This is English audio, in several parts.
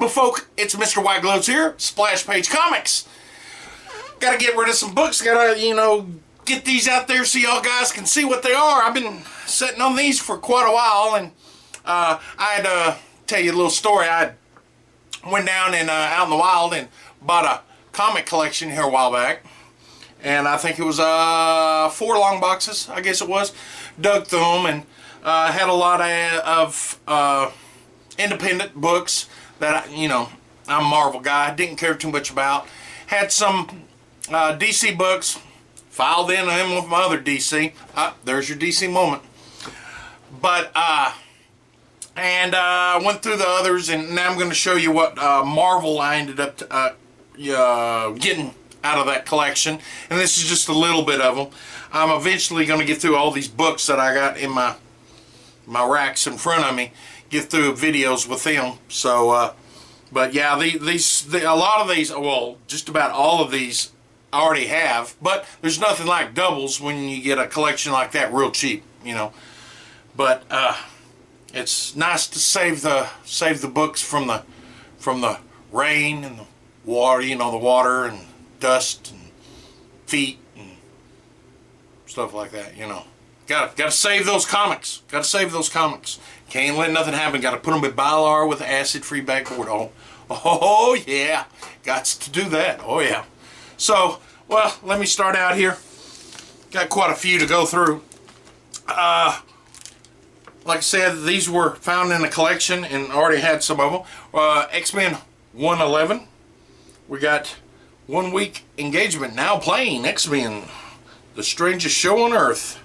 beautiful folk, it's Mr. White Gloves here, Splash Page Comics. Gotta get rid of some books, gotta, get these out there so y'all guys can see what they are. I've been sitting on these for quite a while, and I'd tell you a little story. I went down and out in the wild and bought a comic collection here a while back, and I think it was 4 long boxes, I guess it was. Dug through them and had a lot of independent books that I'm a Marvel guy, didn't care too much about. Had some DC books, filed in them with my other DC. There's your DC moment. But I went through the others, and now I'm going to show you what Marvel I ended up getting out of that collection. And this is just a little bit of them. I'm eventually going to get through all these books that I got in my racks in front of me, get through videos with them. So but yeah, a lot of these, well, just about all of these I already have, but there's nothing like doubles when you get a collection like that real cheap, But it's nice to save the books from the rain and the water, the water and dust and feet and stuff like that, Gotta save those comics. Gotta save those comics. Can't let nothing happen. Gotta put them with Bylar with acid-free backboard. Oh yeah. Gots to do that. Oh yeah. So, well, let me start out here. Got quite a few to go through. Like I said, these were found in a collection and already had some of them. X-Men 111. We got 1 Week Engagement now playing X-Men, the strangest show on earth.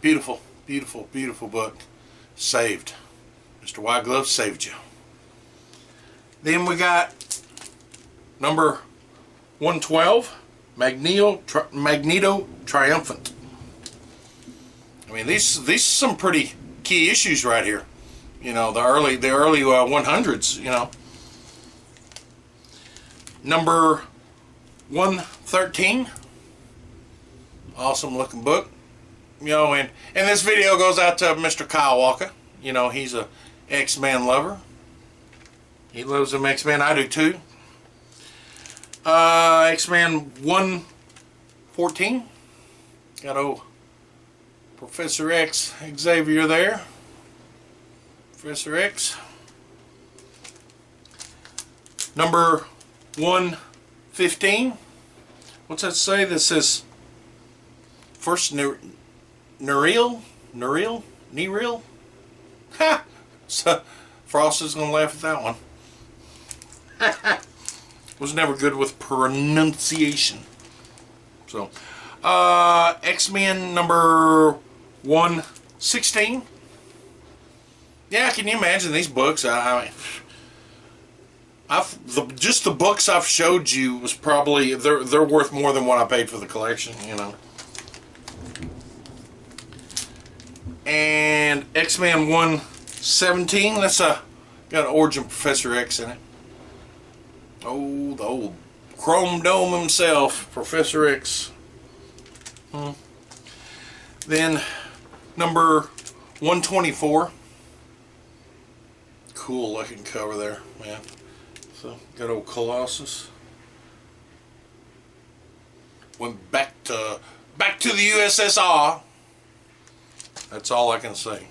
Beautiful, beautiful, beautiful book. Saved. Mr. White Glove saved you. Then we got number 112, Magneto Triumphant. I mean, these are some pretty key issues right here. The early 100s. Number 113, awesome looking book. And this video goes out to Mr. Kyle Walker. He's a X-Men lover. He loves them X-Men. I do too. X-Men 114. Got old Professor X, Xavier there. Professor X. Number 115. What's that say? That says first Nereel? Ha! So Frost is gonna laugh at that one. Was never good with pronunciation. So X-Men number 116. Yeah, can you imagine these books? Just the books I've showed you was probably they're worth more than what I paid for the collection, And X-Men 117. That's got an Origin Professor X in it. Oh, the old Chrome Dome himself, Professor X. Then number 124. Cool looking cover there, man. So got old Colossus. Went back to the USSR. That's all I can say.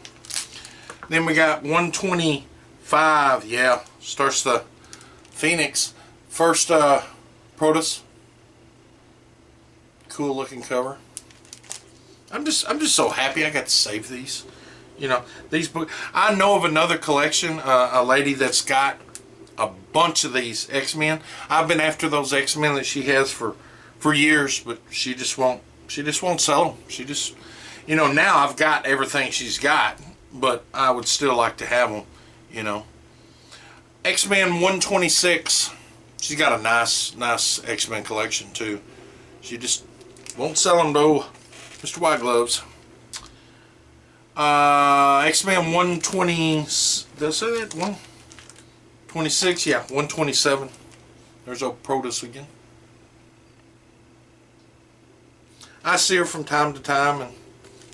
Then we got 125. Yeah, starts the Phoenix. First Protus. Cool looking cover. I'm just so happy I got to save these. These books. I know of another collection, a lady that's got a bunch of these X-Men. I've been after those X-Men that she has for years, but she just won't sell them. She just, now I've got everything she's got, but I would still like to have them, X-Men 126. She's got a nice X-Men collection too. She just won't sell them though. Mr. White Gloves. X-Men 120. Did I say that? 126? Yeah, 127. There's old Protus again. I see her from time to time and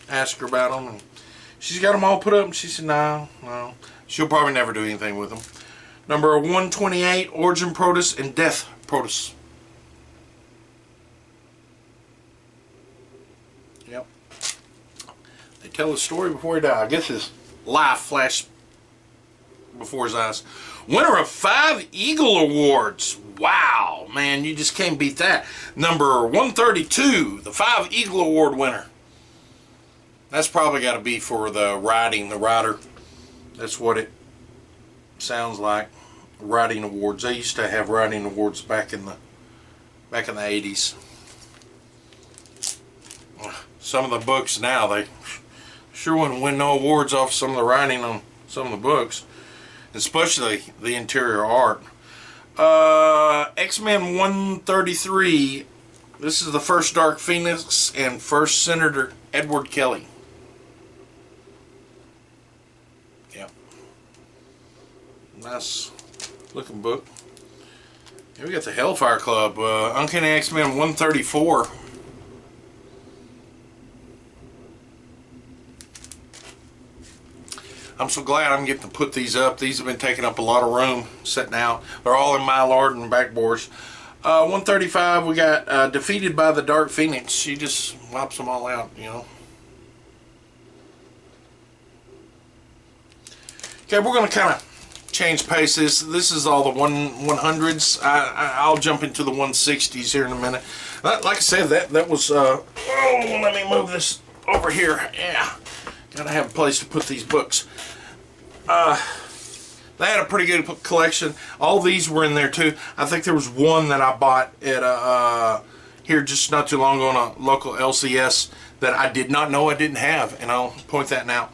ask her about them, and she's got them all put up, and she said, no. She'll probably never do anything with them. Number 128, Origin Protus and Death Protus. Yep. They tell the story before he died. I guess his life flashed before his eyes. Winner of 5 Eagle Awards. Wow, man, you just can't beat that. Number 132, the 5 Eagle Award winner. That's probably got to be for the rider. That's what it sounds like. Writing awards. They used to have writing awards back in the 80s. Some of the books now, they sure wouldn't win no awards off some of the writing on some of the books, especially the interior art. X-Men 133. This is the first Dark Phoenix and first Senator Edward Kelly. Yep. Nice looking book. Here we got the Hellfire Club. Uncanny X-Men 134. I'm so glad I'm getting to put these up. These have been taking up a lot of room, sitting out. They're all in Mylar and backboards. 135, we got Defeated by the Dark Phoenix. She just wipes them all out, you know. Okay, we're going to kind of change paces. This is all the 100s. I'll jump into the 160s here in a minute. Like I said, that was... oh, let me move this over here. Yeah. Gotta have a place to put these books. They had a pretty good collection. All these were in there too. I think there was one that I bought at here just not too long ago on a local LCS that I did not know I didn't have, and I'll point that out.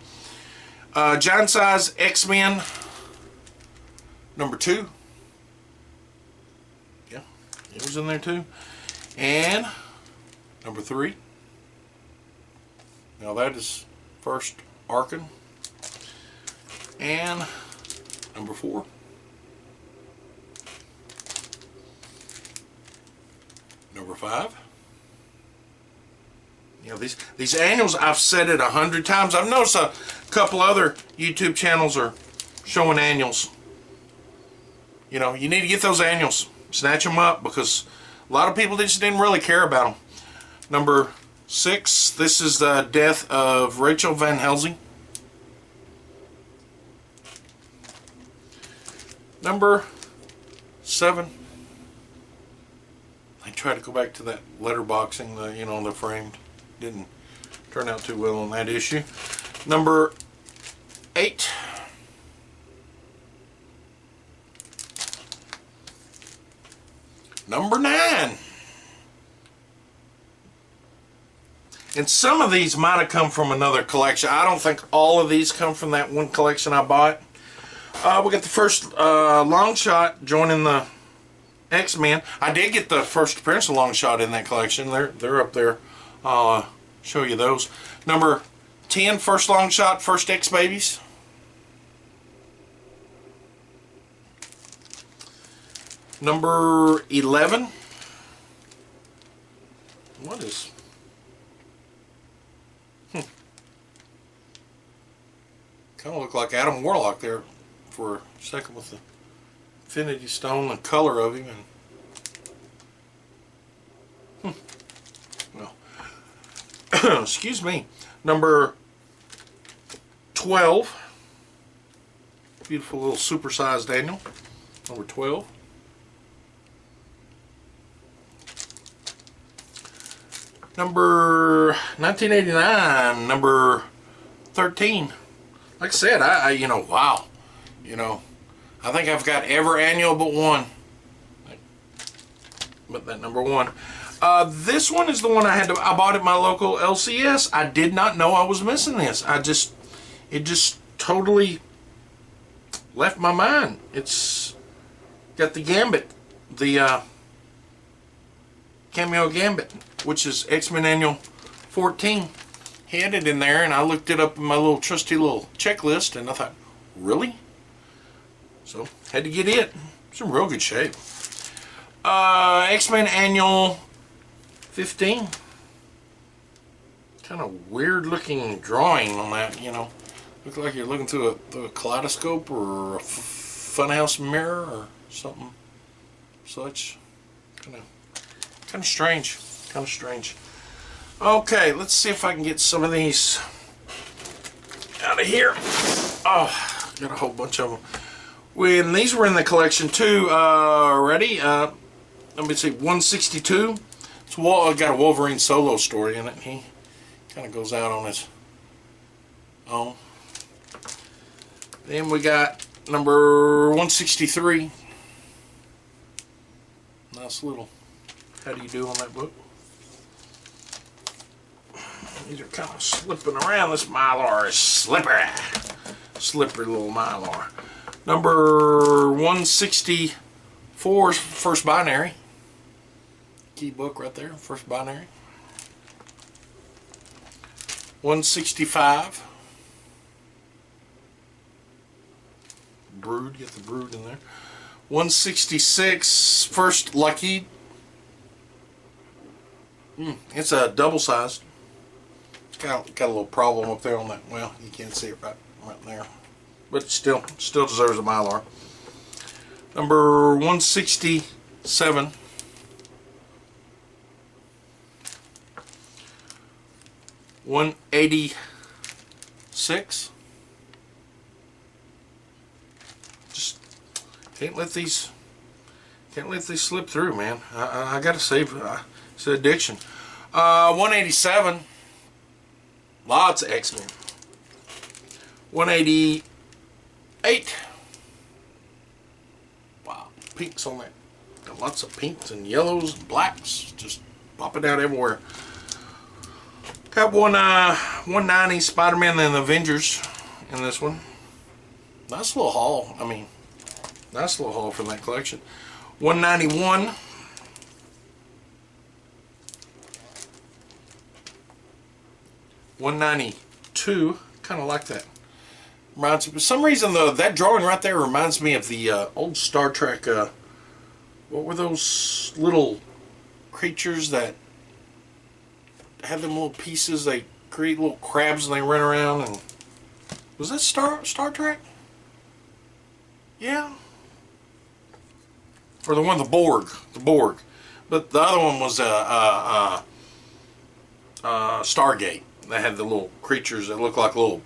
Giant Size X-Men number 2. Yeah, it was in there too. And number 3. Now that is first Arkin. And number 4. Number 5. You know, these annuals, I've said it 100 times. I've noticed a couple other YouTube channels are showing annuals. You know, you need to get those annuals. Snatch them up, because a lot of people just didn't really care about them. Number 6, this is the death of Rachel Van Helsing. Number 7. I tried to go back to that letterboxing, you know, the framed. Didn't turn out too well on that issue. Number 8. Number 9. And some of these might have come from another collection. I don't think all of these come from that one collection I bought. We got the first long shot joining the X-Men. I did get the first appearance of long shot in that collection. They're up there. I'll show you those. Number 10, first long shot, first X-Babies. Number 11. What is... Kind of look like Adam Warlock there for a second with the Infinity Stone, the color of him, and well, excuse me. Number 12, beautiful little supersized Daniel. Number 12. Number 1989, number 13. Like I said, I you know, wow, you know, I think I've got every annual but one. But that number 1. This one is the one I bought at my local LCS. I did not know I was missing this. It just totally left my mind. It's got the Gambit, the cameo Gambit, which is X-Men Annual 14. He had it in there, and I looked it up in my little trusty little checklist, and I thought, really? So, had to get it. It's in real good shape. X-Men Annual 15. Kind of weird looking drawing on that, you know. Looks like you're looking through a kaleidoscope or a funhouse mirror or something such. Kind of strange. Kind of strange. Okay, let's see if I can get some of these out of here. Oh, got a whole bunch of them. When these were in the collection too already. Let me see, 162. It's got a Wolverine solo story in it. He kind of goes out on his own. Then we got number 163. Nice little, how do you do on that book? These are kind of slipping around. This Mylar is slippery. Slippery little Mylar. Number 164 is First Binary. Key book right there, First Binary. 165. Brood, get the Brood in there. 166, First Lucky. It's a double-sized. Got a little problem up there on that. Well, you can't see it right there, but it still deserves a Mylar. Number 167. 186. Just can't let these slip through, man. I gotta save. It's an addiction. 187. Lots of X-Men. 188. Wow, pinks on that. Got lots of pinks and yellows and blacks just popping out everywhere. Got 190 Spider-Man and the Avengers in this one. Nice little haul. I mean, nice little haul from that collection. 191. 192, kind of like that. Reminds me, for some reason though, that drawing right there reminds me of the old Star Trek. What were those little creatures that had them little pieces? They create little crabs and they run around. And was that Star Trek? Yeah. Or the one, the Borg. But the other one was Stargate. They had the little creatures that look like little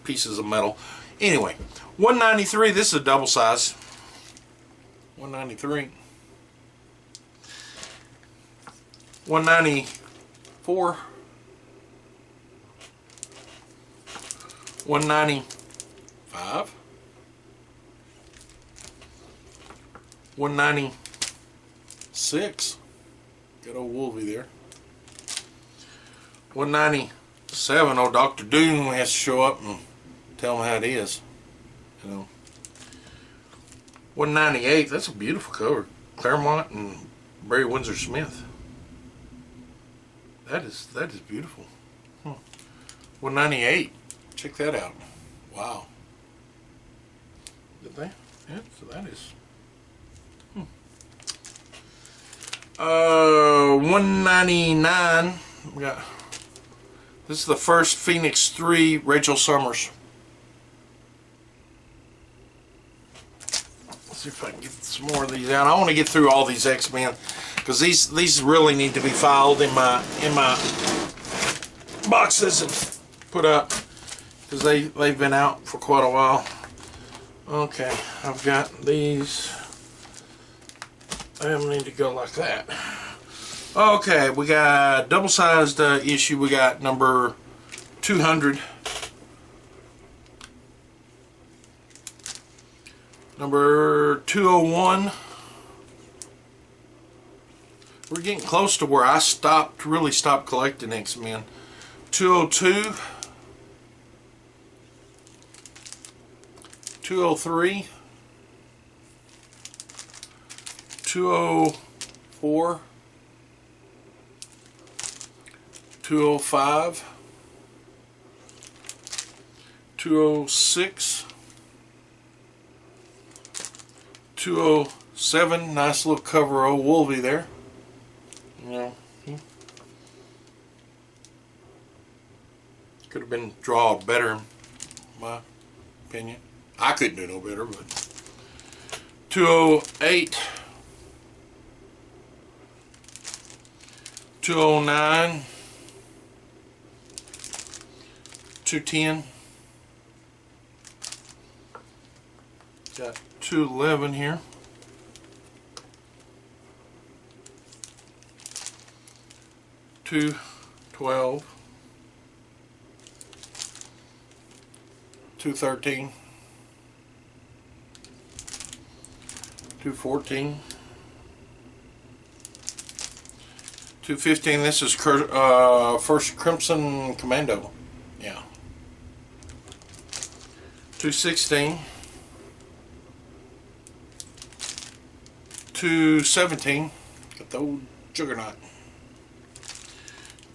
pieces of metal. Anyway, 193. This is a double size. 193. 194. 195. 196. Good old Wolvie there. 197. Old Dr. Doom has to show up and tell them how it is. You know. 198. That's a beautiful cover. Claremont and Barry Windsor Smith. That is beautiful. 198. Check that out. Wow. Did they? Yeah. So that is. 199. We got. This is the first Phoenix 3 Rachel Summers. Let's see if I can get some more of these out. I want to get through all these X-Men because these really need to be filed in my boxes and put up because they've been out for quite a while. Okay, I've got these. I need to go like that. Okay, we got double-sized issue. We got number 200. Number 201. We're getting close to where I really stopped collecting X-Men. 202. 203. 204. 205. 206. 207. Nice little cover of Wolvie there. You know, could have been drawn better, in my opinion. I couldn't do no better, but 208, 209, 210, got 211 here, 212, 213, 214, 215. This is First Crimson Commando. Yeah. 216, 217. Got the old juggernaut.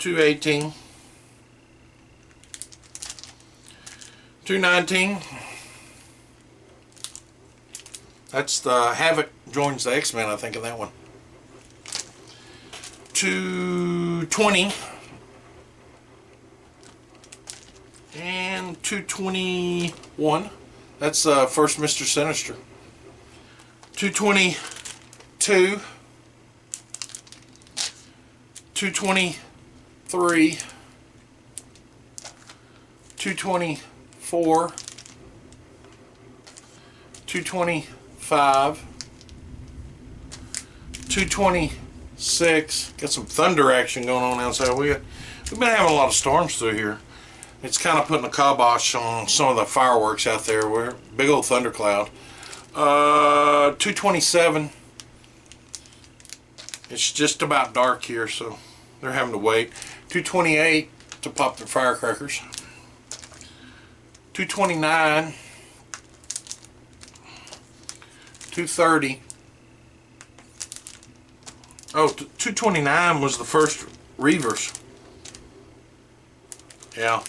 218, 219. That's the Havoc joins the X-Men, I think, in that one. 220 and 221. That's first Mr. Sinister. 222, 223, 224, 225, 226. Got some thunder action going on outside. We've been having a lot of storms through here. It's kind of putting a kibosh on some of the fireworks out there. We're big old thundercloud. 227. It's just about dark here, so they're having to wait. 228 to pop their firecrackers. 229. 230. Oh, 229 was the first Reavers. Yeah.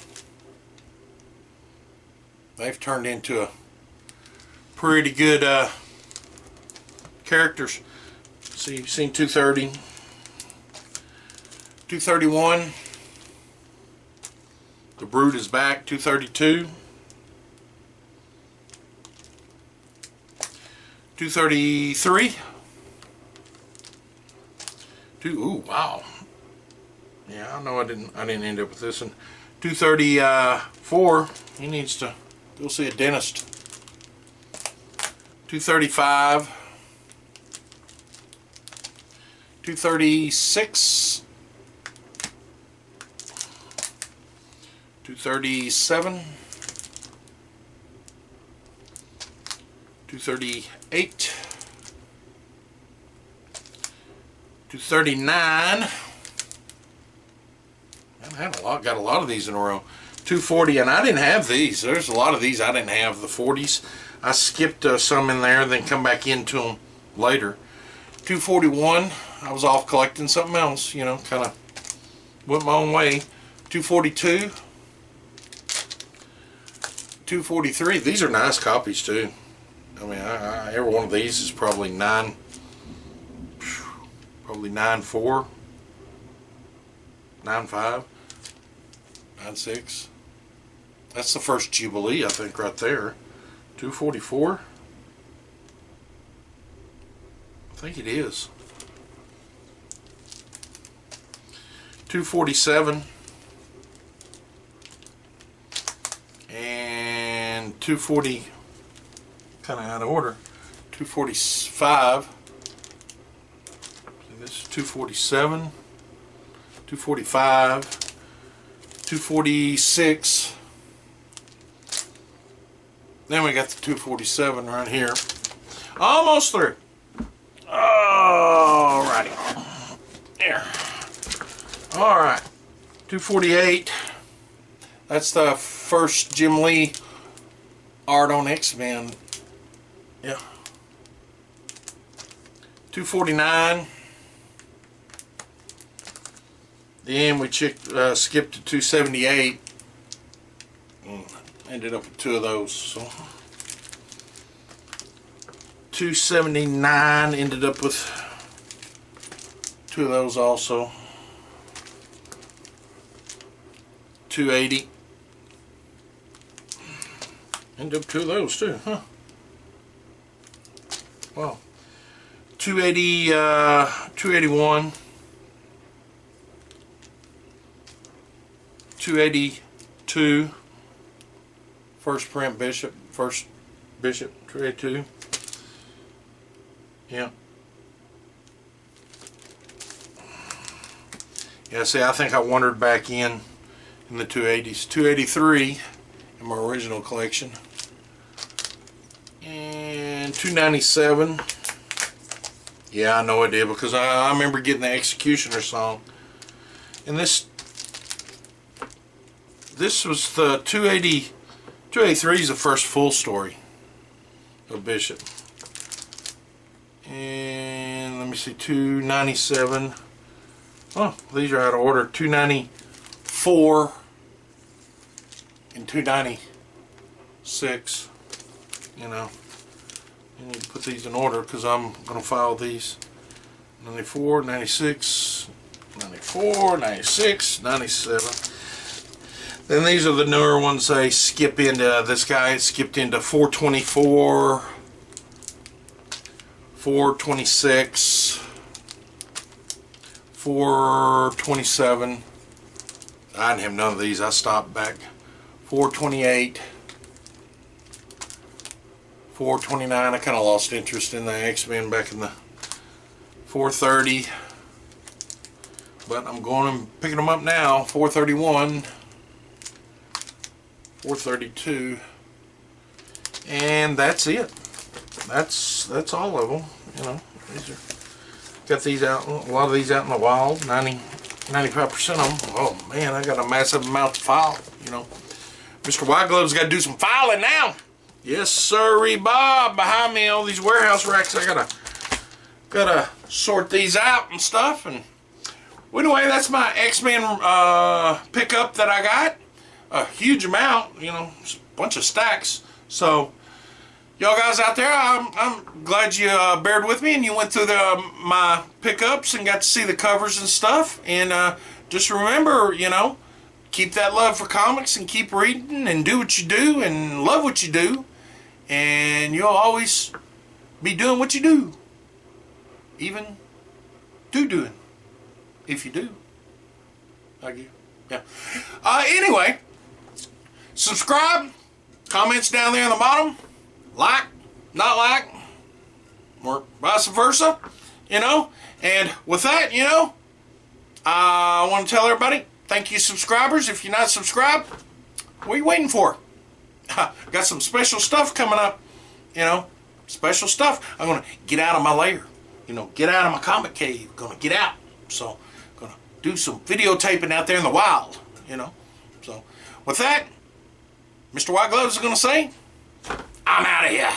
They've turned into a pretty good characters. See, you've seen 230. 231. The Brood is back. 232. 233. Ooh, wow. Yeah, I know I didn't end up with this one. 234. He needs to go see a dentist. 235. 236. 237. 238. 239. I've had got a lot of these in a row. 240, and I didn't have these. There's a lot of these I didn't have. The 40s. I skipped some in there, then come back into them later. 241. I was off collecting something else, you know, kind of went my own way. 242. 243. These are nice copies too. I mean, every one of these is probably 9.4, 9.5, 9.6. That's the first Jubilee, I think, right there. 244. I think it is. 247. And 240. Kind of out of order. 245. This is 247. 245. 246. Then we got the 247 right here. Almost through. Alrighty. There. Alright. 248. That's the first Jim Lee art on X-Men. Yeah. 249. Then we skipped to 278. Ended up with two of those. So 279 ended up with two of those also. 280. Ended up two of those too, huh? Well, 280, 281, 282, first print Bishop, 282. Yeah. Yeah, see, I think I wandered back in the 280s. 283 in my original collection. And 297. Yeah, I know I did, because I remember getting the Executioner song. And this was the 283 is the first full story of Bishop. And let me see, 297. Oh, these are out of order. 294 and 296. You know, I need to put these in order because I'm going to file these. 94, 96, 94, 96, 97. Then these are the newer ones. They skip into, this guy skipped into 424, 426, 427. I didn't have none of these. I stopped back. 428, 429. I kind of lost interest in the X-Men back in the 430, but I'm going and picking them up now. 431, 432, and that's it. That's all of them. You know, these are, got these out, a lot of these out in the wild. 95% of them. Oh man, I got a massive amount to file. You know, Mr. White Glove's got to do some filing now. Yes, sirree, Bob. Behind me, all these warehouse racks. I gotta sort these out and stuff. And well, anyway, that's my X-Men pickup that I got. A huge amount, you know, a bunch of stacks. So, y'all guys out there, I'm glad you bared with me and you went through my pickups and got to see the covers and stuff. And just remember, you know, keep that love for comics and keep reading and do what you do and love what you do. And you'll always be doing what you do. Even doing. If you do. Like you. Yeah. Anyway, subscribe. Comments down there in the bottom. Like, not like. Or vice versa. You know. And with that, you know, I want to tell everybody, thank you subscribers. If you're not subscribed, what are you waiting for? Got some special stuff coming up. You know, special stuff. I'm going to get out of my lair. You know, get out of my comic cave. Going to get out. So, going to do some videotaping out there in the wild. You know. So, with that, Mr. White Gloves is going to say, I'm out of here.